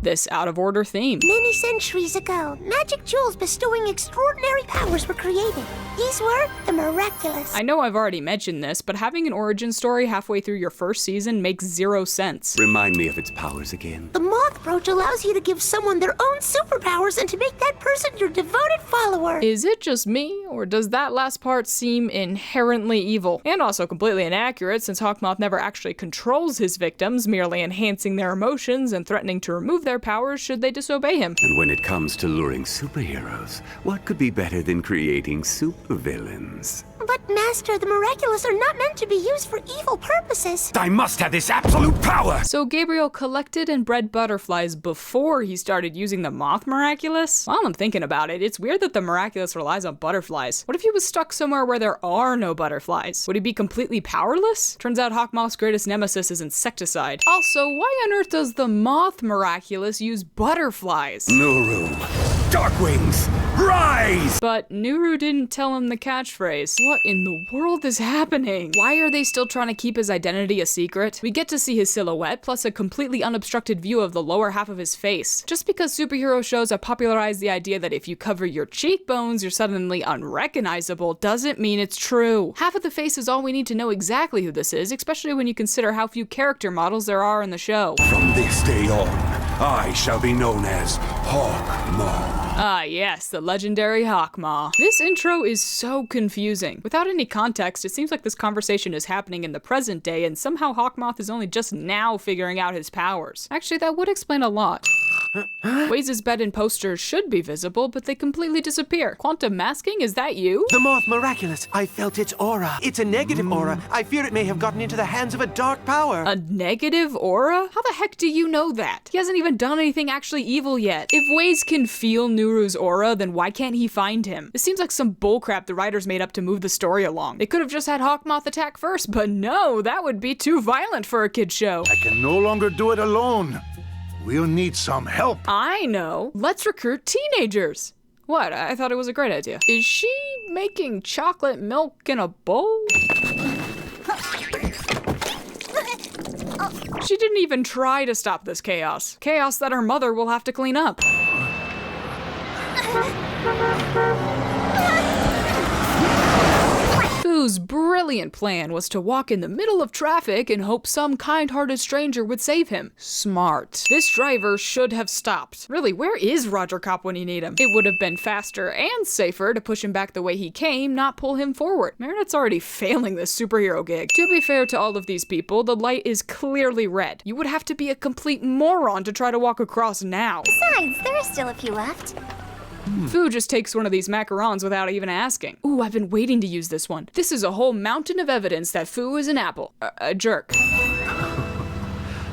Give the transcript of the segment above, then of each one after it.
this out-of-order theme? Many centuries ago, magic jewels bestowing extraordinary powers were created. These were the Miraculous. I know I've already mentioned this, but having an origin story halfway through your first season makes zero sense. Remind me of its powers again. The moth brooch allows you to give someone their own superpowers and to make that person your devoted follower. Is it just me, or does that last part seem inherently evil? And also completely inaccurate, since Hawkmoth never actually controls his victims, merely enhancing their emotions and threatening to remove their powers should they disobey him. And when it comes to luring superheroes, what could be better than creating supervillains? But Master, the Miraculous are not meant to be used for evil purposes. I must have this absolute power! So Gabriel collected and bred butterflies before he started using the Moth Miraculous? While I'm thinking about it, it's weird that the Miraculous relies on butterflies. What if he was stuck somewhere where there are no butterflies? Would he be completely powerless? Turns out Hawkmoth's greatest nemesis is insecticide. Also, why on earth does the Moth Miraculous use butterflies? Nuru, Darkwings, rise! But Nuru didn't tell him the catchphrase. What in the world is happening? Why are they still trying to keep his identity a secret? We get to see his silhouette, plus a completely unobstructed view of the lower half of his face. Just because superhero shows have popularized the idea that if you cover your cheekbones, you're suddenly unrecognizable, doesn't mean it's true. Half of the face is all we need to know exactly who this is, especially when you consider how few character models there are in the show. From this day on, I shall be known as Hawkmoth. Ah yes, the legendary Hawkmoth. This intro is so confusing. Without any context, it seems like this conversation is happening in the present day and somehow Hawkmoth is only just now figuring out his powers. Actually, that would explain a lot. Waze's bed and posters should be visible, but they completely disappear. Quantum masking, is that you? The Moth Miraculous. I felt its aura. It's a negative aura. I fear it may have gotten into the hands of a dark power. A negative aura? How the heck do you know that? He hasn't even done anything actually evil yet. If Waze can feel Nuru's aura, then why can't he find him? This seems like some bullcrap the writers made up to move the story along. They could have just had Hawkmoth attack first, but no, that would be too violent for a kid's show. I can no longer do it alone. We'll need some help. I know. Let's recruit teenagers. What? I thought it was a great idea. Is she making chocolate milk in a bowl? She didn't even try to stop this chaos. Chaos that her mother will have to clean up. Fu's brilliant plan was to walk in the middle of traffic and hope some kind-hearted stranger would save him. Smart. This driver should have stopped. Really, where is Roger Cop when you need him? It would have been faster and safer to push him back the way he came, not pull him forward. Marinette's already failing this superhero gig. To be fair to all of these people, the light is clearly red. You would have to be a complete moron to try to walk across now. Besides, there are still a few left. Fu just takes one of these macarons without even asking. Ooh, I've been waiting to use this one. This is a whole mountain of evidence that Fu is an apple. A jerk.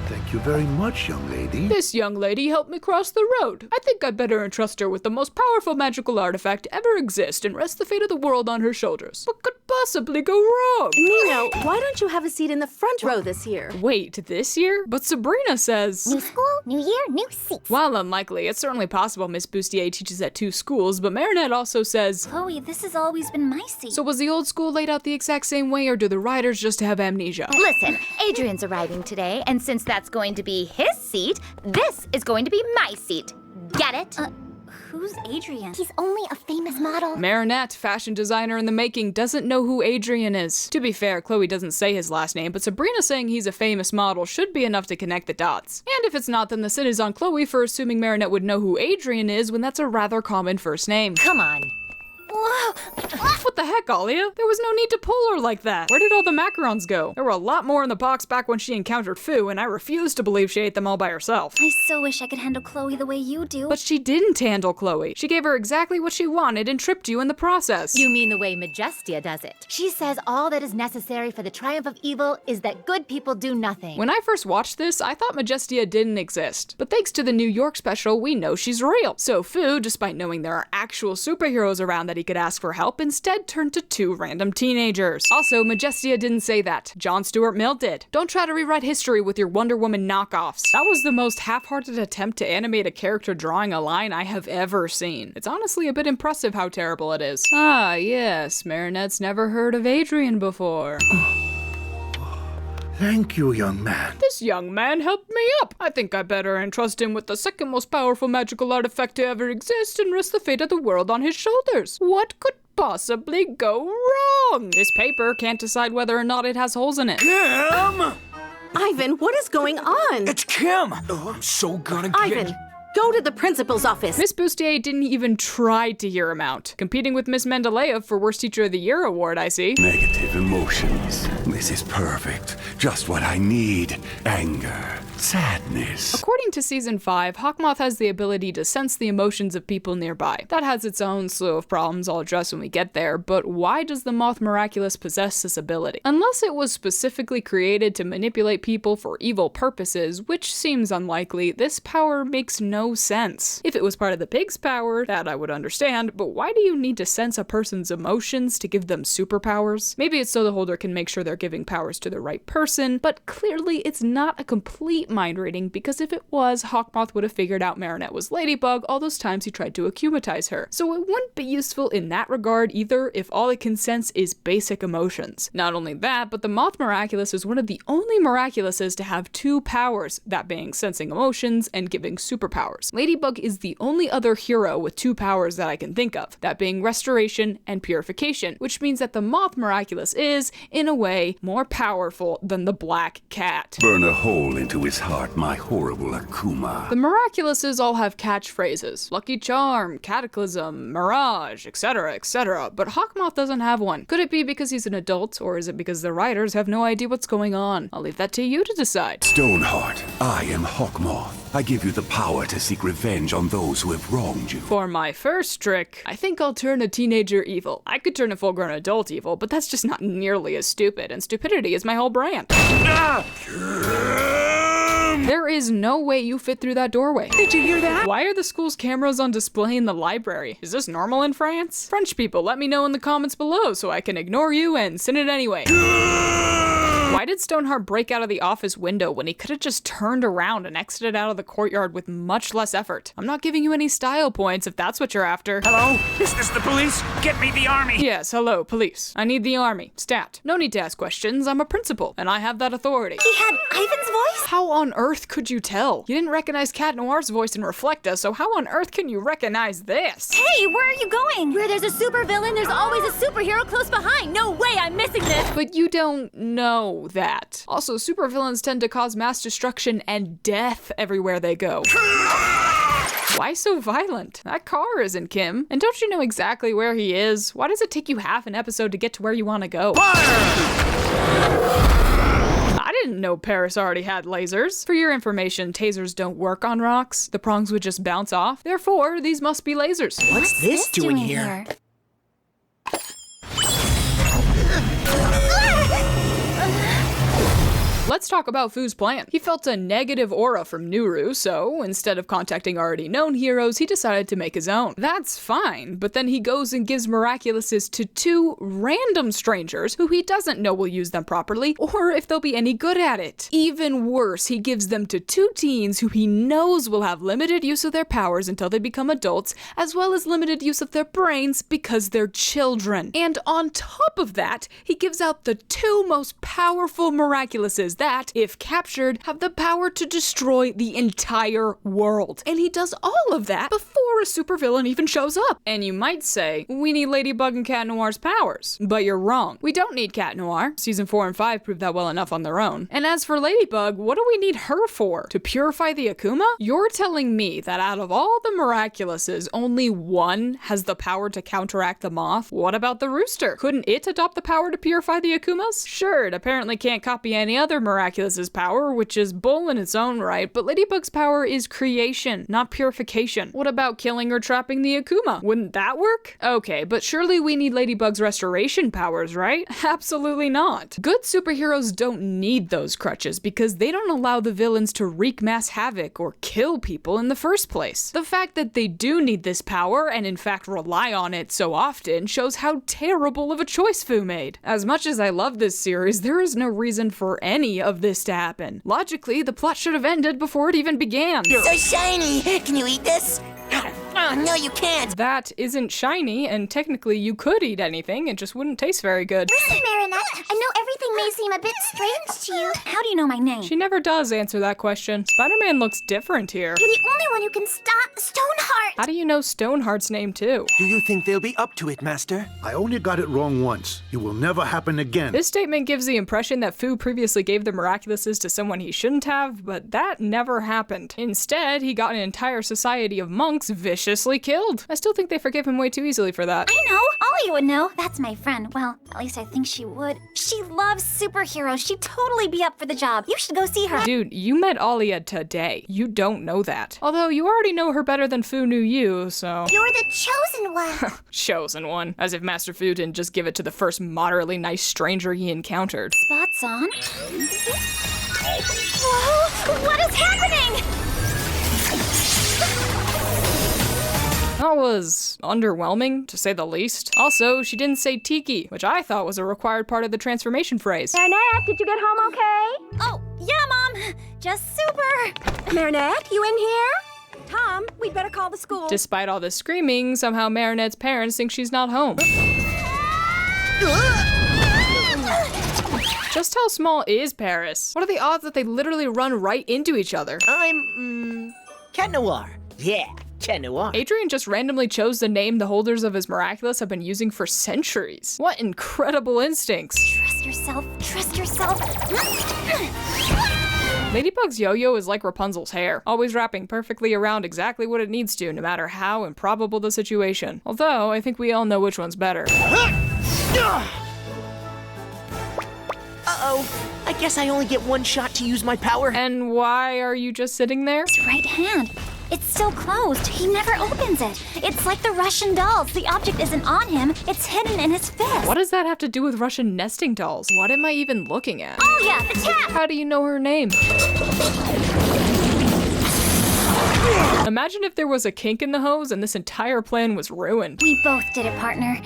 Thank you very much, young lady. This young lady helped me cross the road. I think I'd better entrust her with the most powerful magical artifact to ever exist and rest the fate of the world on her shoulders. What could possibly go wrong? Nino, why don't you have a seat in the front row this year? Wait, this year? But Sabrina says... New school, new year, new seats. While unlikely, it's certainly possible Miss Bustier teaches at 2 schools, but Marinette also says... Chloe, this has always been my seat. So was the old school laid out the exact same way, or do the writers just have amnesia? Listen, Adrien's arriving today, and since that's going to be his seat, this is going to be my seat. Get it? Who's Adrien? He's only a famous model. Marinette, fashion designer in the making, doesn't know who Adrien is. To be fair, Chloe doesn't say his last name, but Sabrina saying he's a famous model should be enough to connect the dots. And if it's not, then the sin is on Chloe for assuming Marinette would know who Adrien is when that's a rather common first name. Come on. Whoa! What the heck, Alia? There was no need to pull her like that. Where did all the macarons go? There were a lot more in the box back when she encountered Fu, and I refuse to believe she ate them all by herself. I so wish I could handle Chloe the way you do. But she didn't handle Chloe. She gave her exactly what she wanted and tripped you in the process. You mean the way Majestia does it. She says all that is necessary for the triumph of evil is that good people do nothing. When I first watched this, I thought Majestia didn't exist. But thanks to the New York special, we know she's real. So Fu, despite knowing there are actual superheroes around that he could ask for help, instead turned to 2 random teenagers. Also, Majestia didn't say that. John Stuart Mill did. Don't try to rewrite history with your Wonder Woman knockoffs. That was the most half-hearted attempt to animate a character drawing a line I have ever seen. It's honestly a bit impressive how terrible it is. Ah, yes, Marinette's never heard of Adrien before. Thank you, young man. This young man helped me up. I think I better entrust him with the second most powerful magical artifact to ever exist and rest the fate of the world on his shoulders. What could possibly go wrong? This paper can't decide whether or not it has holes in it. Kim! Ivan, what is going on? It's Kim! Oh, I'm so gonna get... Ivan, go to the principal's office. Miss Bustier didn't even try to hear him out. Competing with Miss Mendeleev for Worst Teacher of the Year award, I see. Negative emotions. This is perfect. Just what I need. Anger. Sadness. According to Season 5, Hawkmoth has the ability to sense the emotions of people nearby. That has its own slew of problems I'll address when we get there, but why does the Moth Miraculous possess this ability? Unless it was specifically created to manipulate people for evil purposes, which seems unlikely, this power makes no sense. If it was part of the pig's power, that I would understand, but why do you need to sense a person's emotions to give them superpowers? Maybe it's so the holder can make sure they're giving powers to the right person, but clearly it's not a complete mind reading, because if it was, Hawkmoth would have figured out Marinette was Ladybug all those times he tried to Akumatize her. So it wouldn't be useful in that regard either if all it can sense is basic emotions. Not only that, but the Moth Miraculous is one of the only Miraculouses to have two powers, that being sensing emotions and giving superpowers. Ladybug is the only other hero with two powers that I can think of, that being restoration and purification, which means that the Moth Miraculous is, in a way, more powerful than the Black Cat. Burn a hole into his heart, my horrible Akuma. The Miraculouses all have catchphrases. Lucky Charm, Cataclysm, Mirage, etc., etc., but Hawkmoth doesn't have one. Could it be because he's an adult, or is it because the writers have no idea what's going on? I'll leave that to you to decide. Stoneheart, I am Hawkmoth. I give you the power to seek revenge on those who have wronged you. For my first trick, I think I'll turn a teenager evil. I could turn a full-grown adult evil, but that's just not nearly as stupid, and stupidity is my whole brand. There is no way you fit through that doorway. Did you hear that? Why are the school's cameras on display in the library? Is this normal in France? French people, let me know in the comments below so I can ignore you and send it anyway. Why did Stoneheart break out of the office window when he could have just turned around and exited out of the courtyard with much less effort? I'm not giving you any style points if that's what you're after. Hello? Is this the police? Get me the army! Yes, hello, police. I need the army. Stat. No need to ask questions. I'm a principal, and I have that authority. He had Ivan's voice? How on earth could you tell? You didn't recognize Cat Noir's voice in Reflecta, so how on earth can you recognize this? Hey, where are you going? Where there's a supervillain, there's always a superhero close behind. No way, I'm missing this. But you don't know that. Also, supervillains tend to cause mass destruction and death everywhere they go. Why so violent? That car isn't Kim. And don't you know exactly where he is? Why does it take you half an episode to get to where you want to go? I didn't know Paris already had lasers. For your information, tasers don't work on rocks. The prongs would just bounce off. Therefore, these must be lasers. What's this doing here? Let's talk about Fu's plan. He felt a negative aura from Nuru, so instead of contacting already known heroes, he decided to make his own. That's fine, but then he goes and gives Miraculouses to two random strangers who he doesn't know will use them properly, or if they'll be any good at it. Even worse, he gives them to two teens who he knows will have limited use of their powers until they become adults, as well as limited use of their brains because they're children. And on top of that, he gives out the two most powerful Miraculouses that, if captured, have the power to destroy the entire world. And he does all of that before a supervillain even shows up. And you might say, we need Ladybug and Cat Noir's powers. But you're wrong. We don't need Cat Noir. Season 4 and 5 proved that well enough on their own. And as for Ladybug, what do we need her for? To purify the Akuma? You're telling me that out of all the Miraculouses, only one has the power to counteract the moth? What about the rooster? Couldn't it adopt the power to purify the Akumas? Sure, it apparently can't copy any other Miraculous's power, which is bull in its own right, but Ladybug's power is creation, not purification. What about killing or trapping the Akuma? Wouldn't that work? Okay, but surely we need Ladybug's restoration powers, right? Absolutely not. Good superheroes don't need those crutches because they don't allow the villains to wreak mass havoc or kill people in the first place. The fact that they do need this power, and in fact rely on it so often, shows how terrible of a choice Fu made. As much as I love this series, there is no reason for any of this to happen. Logically, the plot should have ended before it even began. So shiny! Can you eat this? Oh, no, you can't. That isn't shiny, and technically you could eat anything, it just wouldn't taste very good. Listen, Marinette, I know everything may seem a bit strange to you. How do you know my name? She never does answer that question. Spider-Man looks different here. You're the only one who can stop Stoneheart. How do you know Stoneheart's name too? Do you think they'll be up to it, Master? I only got it wrong once. It will never happen again. This statement gives the impression that Fu previously gave the Miraculouses to someone he shouldn't have, but that never happened. Instead, he got an entire society of monks viciously killed. I still think they forgive him way too easily for that. I know. Ollie would know. That's my friend. Well, at least I think she would. She loves superheroes. She'd totally be up for the job. You should go see her. Dude, you met Alia today. You don't know that. Although you already know her better than Fu knew you, so... You're the chosen one. Chosen one. As if Master Fu didn't just give it to the first moderately nice stranger he encountered. Spots on. Whoa! What is happening? That was underwhelming, to say the least. Also, she didn't say Tiki, which I thought was a required part of the transformation phrase. Marinette, did you get home okay? Oh, yeah, Mom. Just super. Marinette, you in here? Tom, we'd better call the school. Despite all this screaming, somehow Marinette's parents think she's not home. Just how small is Paris? What are the odds that they literally run right into each other? I'm, Cat Noir. Yeah, Cat Noir. Adrien just randomly chose the name the holders of his Miraculous have been using for centuries. What incredible instincts. Trust yourself. Trust yourself. Ladybug's yo-yo is like Rapunzel's hair, always wrapping perfectly around exactly what it needs to, no matter how improbable the situation. Although, I think we all know which one's better. Uh-oh. I guess I only get one shot to use my power. And why are you just sitting there? His right hand. It's still closed. He never opens it. It's like the Russian dolls. The object isn't on him. It's hidden in his fist. What does that have to do with Russian nesting dolls? What am I even looking at? Oh yeah, the tap! How do you know her name? Imagine if there was a kink in the hose and this entire plan was ruined. We both did it, partner.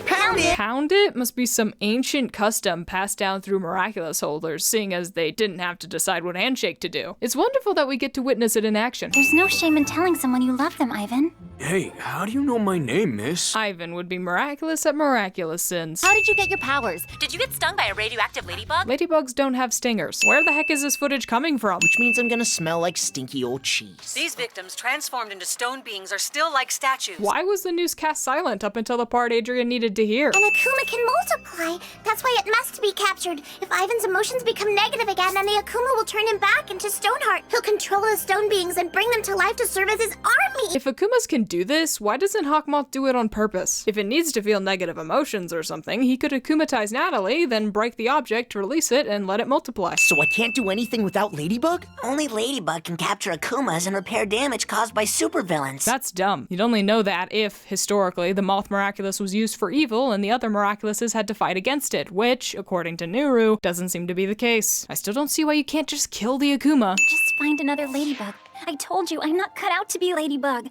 Pound it! Pound it must be some ancient custom passed down through Miraculous holders, seeing as they didn't have to decide what handshake to do. It's wonderful that we get to witness it in action. There's no shame in telling someone you love them, Ivan. Hey, how do you know my name, miss? Ivan would be miraculous at miraculous sins. How did you get your powers? Did you get stung by a radioactive ladybug? Ladybugs don't have stingers. Where the heck is this footage coming from? Which means I'm gonna smell like stinky old cheese. These victims transformed into stone beings are still like statues. Why was the news cast silent up until the part Adrien needed to hear? And Akuma can multiply. That's why it must be captured. If Ivan's emotions become negative again, then the Akuma will turn him back into Stoneheart. He'll control the stone beings and bring them to life to serve as his army. If Akumas can do this, why doesn't Hawkmoth do it on purpose? If it needs to feel negative emotions or something, he could Akumatize Natalie, then break the object, release it, and let it multiply. So I can't do anything without Ladybug? Only Ladybug can capture Akumas and repair damage caused by supervillains. That's dumb. You'd only know that if, historically, the Moth Miraculous was used for evil and the other Miraculouses had to fight against it, which, according to Nuru, doesn't seem to be the case. I still don't see why you can't just kill the Akuma. Just find another Ladybug. I told you, I'm not cut out to be Ladybug.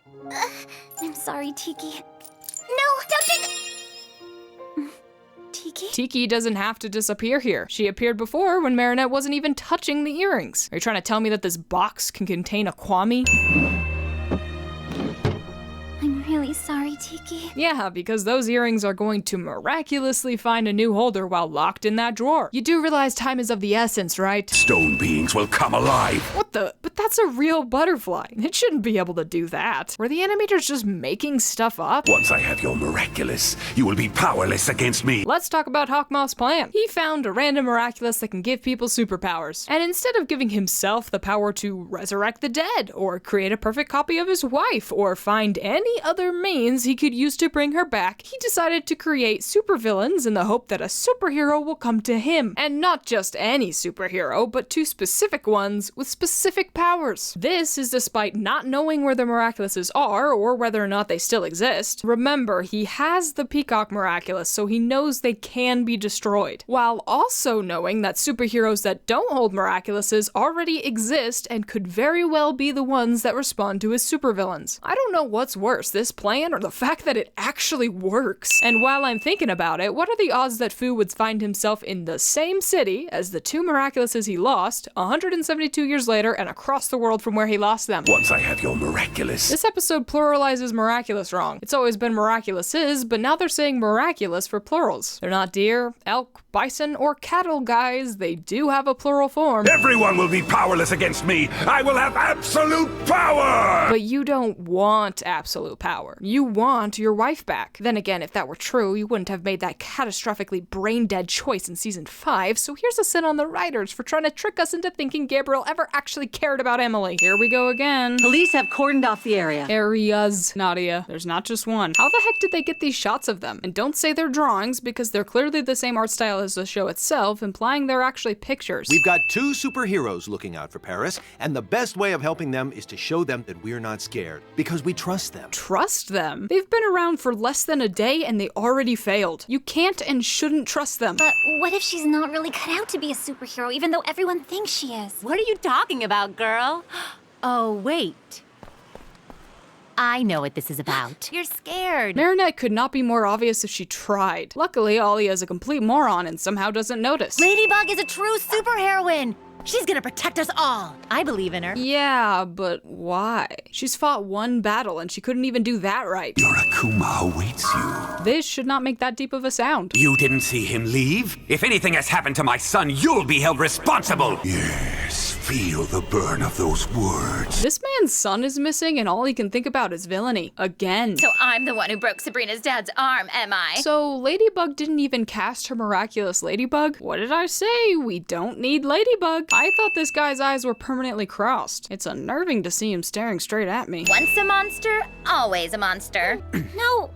I'm sorry, Tiki. No, don't do Tiki? Tiki doesn't have to disappear here. She appeared before when Marinette wasn't even touching the earrings. Are you trying to tell me that this box can contain a Kwame? I'm really sorry, Tiki. Yeah, because those earrings are going to miraculously find a new holder while locked in that drawer. You do realize time is of the essence, right? Stone beings will come alive. What the? But that's a real butterfly. It shouldn't be able to do that. Were the animators just making stuff up? Once I have your Miraculous, you will be powerless against me. Let's talk about Hawkmoth's plan. He found a random Miraculous that can give people superpowers. And instead of giving himself the power to resurrect the dead, or create a perfect copy of his wife, or find any other means he could use to bring her back, he decided to create supervillains in the hope that a superhero will come to him. And not just any superhero, but two specific ones with specific powers. This is despite not knowing where the Miraculouses are, or whether or not they still exist. Remember, he has the Peacock Miraculous, so he knows they can be destroyed, while also knowing that superheroes that don't hold Miraculouses already exist and could very well be the ones that respond to his supervillains. I don't know what's worse, this plan or the fact that it actually works. And while I'm thinking about it, what are the odds that Fu would find himself in the same city as the two Miraculouses he lost 172 years later and across the world from where he lost them? Once I have your miraculous. This episode pluralizes miraculous wrong. It's always been miraculouses, but now they're saying miraculous for plurals. They're not deer, elk, bison, or cattle, guys. They do have a plural form. Everyone will be powerless against me. I will have absolute power! But you don't want absolute power. You want your wife back. Then again, if that were true, you wouldn't have made that catastrophically brain-dead choice in season 5, so here's a sin on the writers for trying to trick us into thinking Gabriel ever actually cared about Emily. Here we go again. Police have cordoned off the area. Areas, Nadia. There's not just one. How the heck did they get these shots of them? And don't say they're drawings, because they're clearly the same art style as the show itself, implying they're actually pictures. We've got two superheroes looking out for Paris, and the best way of helping them is to show them that we're not scared, because we trust them. Trust them? They've been around for less than a day and they already failed. You can't and shouldn't trust them. But what if she's not really cut out to be a superhero, even though everyone thinks she is? What are you talking about, girl? Oh, wait. I know what this is about. You're scared. Marinette could not be more obvious if she tried. Luckily, Alia is a complete moron and somehow doesn't notice. Ladybug is a true superheroine. She's gonna protect us all. I believe in her. Yeah, but why? She's fought one battle and she couldn't even do that right. Your Akuma awaits you. This should not make that deep of a sound. You didn't see him leave? If anything has happened to my son, you'll be held responsible. Yes, feel the burn of those words. This man's son is missing and all he can think about is villainy. Again. So I'm the one who broke Sabrina's dad's arm, am I? So Ladybug didn't even cast her Miraculous Ladybug? What did I say? We don't need Ladybug. I thought this guy's eyes were permanently crossed. It's unnerving to see him staring straight at me. Once a monster, always a monster.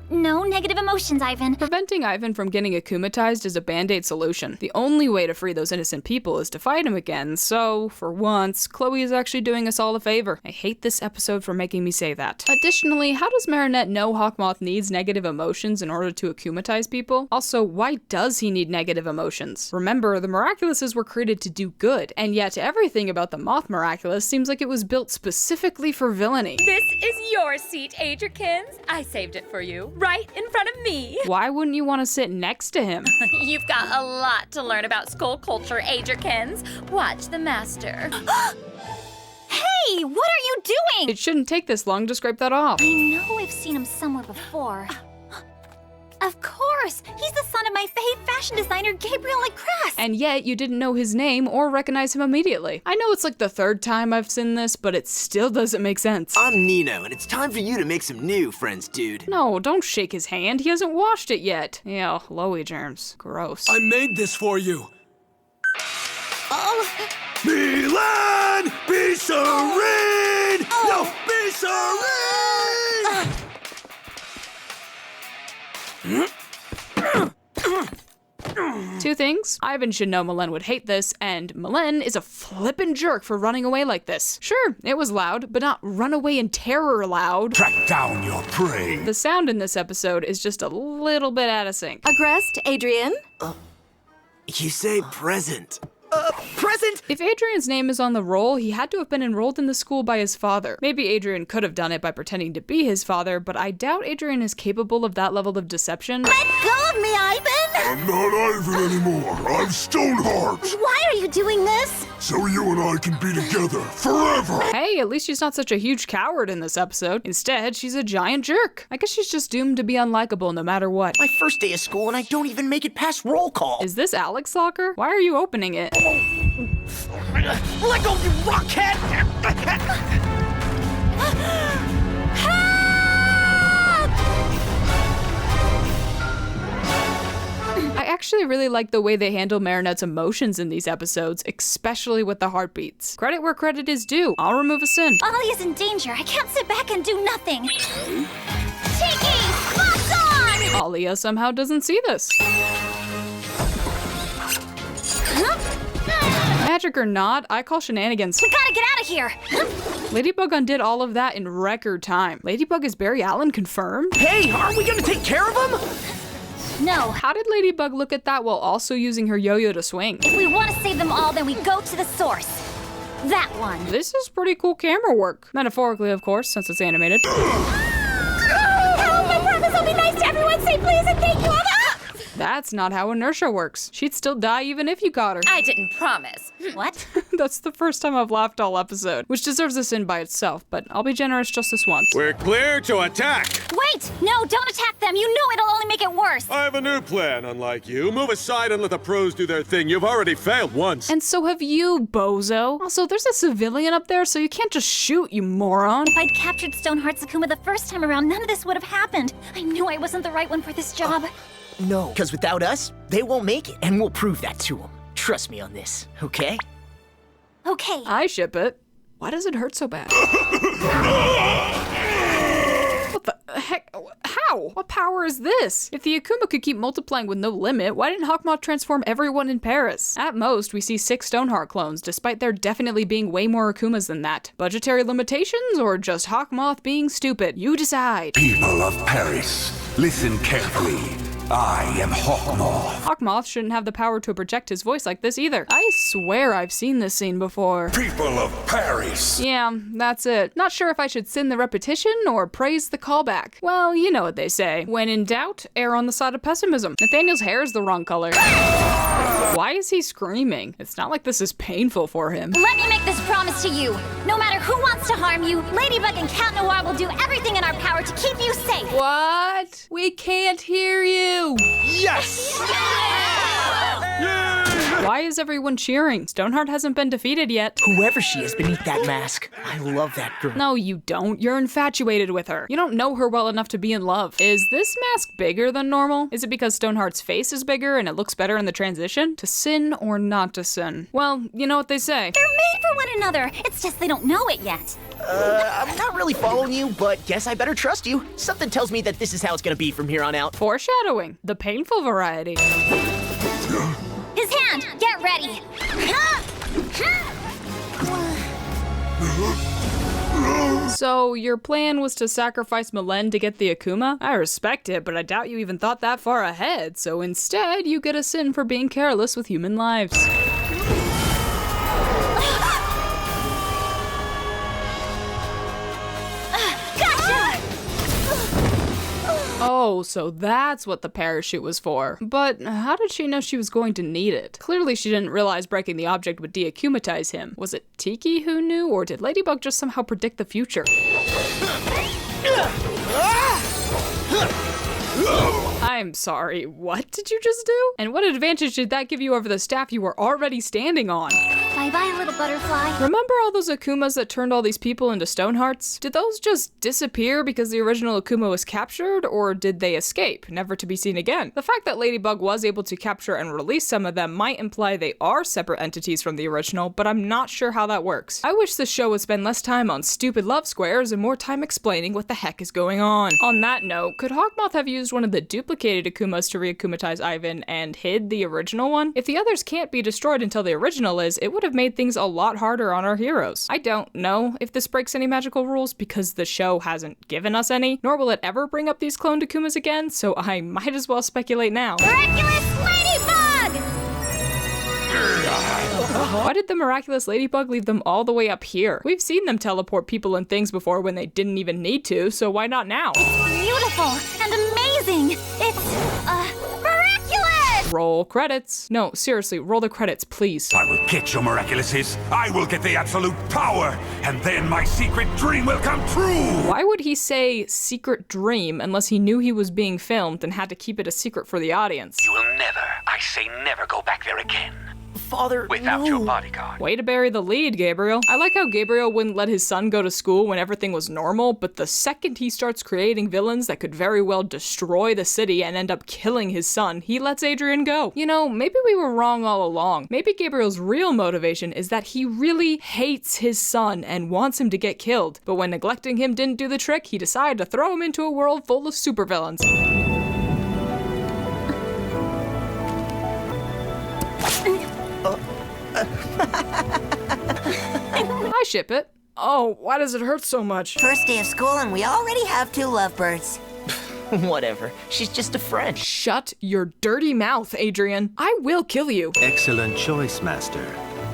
No negative emotions, Ivan. Preventing Ivan from getting akumatized is a band-aid solution. The only way to free those innocent people is to fight him again, so, for once, Chloe is actually doing us all a favor. I hate this episode for making me say that. Additionally, how does Marinette know Hawkmoth needs negative emotions in order to akumatize people? Also, why does he need negative emotions? Remember, the Miraculouses were created to do good, and yet everything about the Moth Miraculous seems like it was built specifically for villainy. This is your seat, Adrikins. I saved it for you, right in front of me. Why wouldn't you want to sit next to him? You've got a lot to learn about skull culture, Adrikins. Watch the master. Hey, what are you doing? It shouldn't take this long to scrape that off. I know I've seen him somewhere before. Of course! He's the son of my fave fashion designer, Gabriel Lacrasse! And yet, you didn't know his name or recognize him immediately. I know it's like the third time I've seen this, but it still doesn't make sense. I'm Nino, and it's time for you to make some new friends, dude. No, don't shake his hand. He hasn't washed it yet. Ew, Loey germs. Gross. I made this for you. Oh. Milan! Be serene! No, be serene! Two things. Ivan should know Milan would hate this, and Milan is a flippin' jerk for running away like this. Sure, it was loud, but not run away in terror loud. Track down your prey. The sound in this episode is just a little bit out of sync. Agrest, Adrien? You say present. Present? If Adrian's name is on the roll, he had to have been enrolled in the school by his father. Maybe Adrien could have done it by pretending to be his father, but I doubt Adrien is capable of that level of deception. Let go of me, Ivan! I'm not Ivan anymore. I'm Stoneheart. Why are you doing this? So you and I can be together forever. Hey, at least she's not such a huge coward in this episode. Instead, she's a giant jerk. I guess she's just doomed to be unlikable no matter what. My first day of school and I don't even make it past roll call. Is this Alex locker? Why are you opening it? Let go, you rockhead! I actually really like the way they handle Marinette's emotions in these episodes, especially with the heartbeats. Credit where credit is due. I'll remove a sin. Alia's in danger. I can't sit back and do nothing. Tiki, spots on! Alia somehow doesn't see this. Magic or not, I call shenanigans. We gotta get out of here! Ladybug undid all of that in record time. Ladybug is Barry Allen confirmed? Hey, aren't we gonna take care of him? No. How did Ladybug look at that while also using her yo-yo to swing? If we want to save them all, then we go to the source. That one. This is pretty cool camera work. Metaphorically, of course, since it's animated. Help, my please, and thank you. That's not how inertia works. She'd still die even if you caught her. I didn't promise. What? That's the first time I've laughed all episode, which deserves a sin by itself, but I'll be generous just this once. We're clear to attack! Wait! No, don't attack them. You know it'll only make it worse. I have a new plan, unlike you. Move aside and let the pros do their thing. You've already failed once. And so have you, bozo. Also, there's a civilian up there, so you can't just shoot, you moron. If I'd captured Stoneheart's Akuma the first time around, none of this would have happened. I knew I wasn't the right one for this job. No, because without us, they won't make it, and we'll prove that to them. Trust me on this, okay? Okay. I ship it. Why does it hurt so bad? What the heck? How? What power is this? If the Akuma could keep multiplying with no limit, why didn't Hawkmoth transform everyone in Paris? At most, we see 6 Stoneheart clones, despite there definitely being way more Akumas than that. Budgetary limitations, or just Hawkmoth being stupid? You decide. People of Paris, listen carefully. I am Hawkmoth. Hawkmoth shouldn't have the power to project his voice like this either. I swear I've seen this scene before. People of Paris. Yeah, that's it. Not sure if I should sin the repetition or praise the callback. Well, you know what they say. When in doubt, err on the side of pessimism. Nathaniel's hair is the wrong color. Why is he screaming? It's not like this is painful for him. Let me make this promise to you. No matter who wants to harm you, Ladybug and Cat Noir will do everything in our power to keep you safe. What? We can't hear you. Yes! Why is everyone cheering? Stoneheart hasn't been defeated yet. Whoever she is beneath that mask, I love that girl. No, you don't. You're infatuated with her. You don't know her well enough to be in love. Is this mask bigger than normal? Is it because Stoneheart's face is bigger and it looks better in the transition? To sin or not to sin? Well, you know what they say. They're made for one another. It's just they don't know it yet. I'm not really following you, but guess I better trust you. Something tells me that this is how it's gonna be from here on out. Foreshadowing. The painful variety. His hand! Get ready! So, your plan was to sacrifice Malen to get the Akuma? I respect it, but I doubt you even thought that far ahead, so instead, you get a sin for being careless with human lives. Oh, so that's what the parachute was for. But how did she know she was going to need it? Clearly she didn't realize breaking the object would de-akumatize him. Was it Tiki who knew, or did Ladybug just somehow predict the future? I'm sorry, what did you just do? And what advantage did that give you over the staff you were already standing on? Bye-bye, little butterfly. Remember all those Akumas that turned all these people into Stonehearts? Did those just disappear because the original Akuma was captured, or did they escape, never to be seen again? The fact that Ladybug was able to capture and release some of them might imply they are separate entities from the original, but I'm not sure how that works. I wish this show would spend less time on stupid love squares and more time explaining what the heck is going on. On that note, could Hawkmoth have used one of the duplicated Akumas to re-akumatize Ivan and hid the original one? If the others can't be destroyed until the original is, it would have made things a lot harder on our heroes. I don't know if this breaks any magical rules because the show hasn't given us any, nor will it ever bring up these cloned Akumas again, so I might as well speculate now. Miraculous Ladybug! Why did the Miraculous Ladybug leave them all the way up here? We've seen them teleport people and things before when they didn't even need to, so why not now? Beautiful and amazing! It's, miraculous! Roll credits. No, seriously, roll the credits, please. I will get your Miraculouses. I will get the absolute power, and then my secret dream will come true! Why would he say secret dream unless he knew he was being filmed and had to keep it a secret for the audience? You will never, I say never, go back there again. Father, Without your bodyguard. Way to bury the lead, Gabriel. I like how Gabriel wouldn't let his son go to school when everything was normal, but the second he starts creating villains that could very well destroy the city and end up killing his son, he lets Adrien go. You know, maybe we were wrong all along. Maybe Gabriel's real motivation is that he really hates his son and wants him to get killed, but when neglecting him didn't do the trick, he decided to throw him into a world full of supervillains. I ship it. Oh, why does it hurt so much? First day of school and we already have 2 lovebirds. Whatever. She's just a friend. Shut your dirty mouth, Adrien. I will kill you. Excellent choice, Master.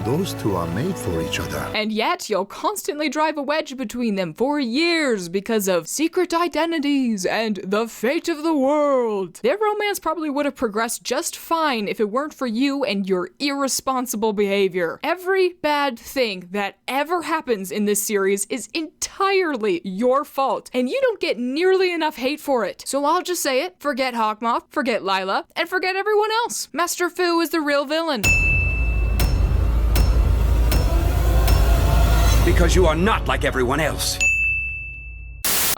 Those two are made for each other. And yet, you'll constantly drive a wedge between them for years because of secret identities and the fate of the world. Their romance probably would have progressed just fine if it weren't for you and your irresponsible behavior. Every bad thing that ever happens in this series is entirely your fault, and you don't get nearly enough hate for it. So I'll just say it. Forget Hawkmoth, forget Lila, and forget everyone else. Master Fu is the real villain. Because you are not like everyone else.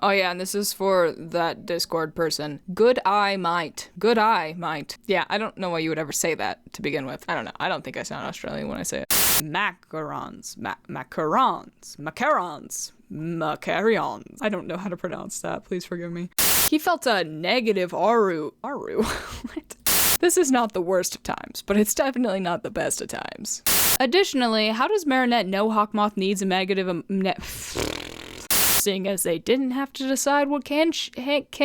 Oh yeah, and this is for that Discord person. Good eye might. Good eye might. Yeah, I don't know why you would ever say that to begin with. I don't know. I don't think I sound Australian when I say it. Macarons. Macarons. Macarons. Macarions. I don't know how to pronounce that. Please forgive me. He felt a negative Aru. What? This is not the worst of times, but it's definitely not the best of times. Additionally, how does Marinette know Hawkmoth needs a negative seeing as they didn't have to decide what can shake.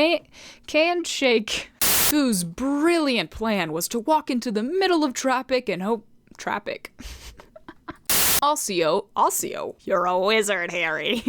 Fu's brilliant plan was to walk into the middle of traffic and hope Alcio, you're a wizard, Harry.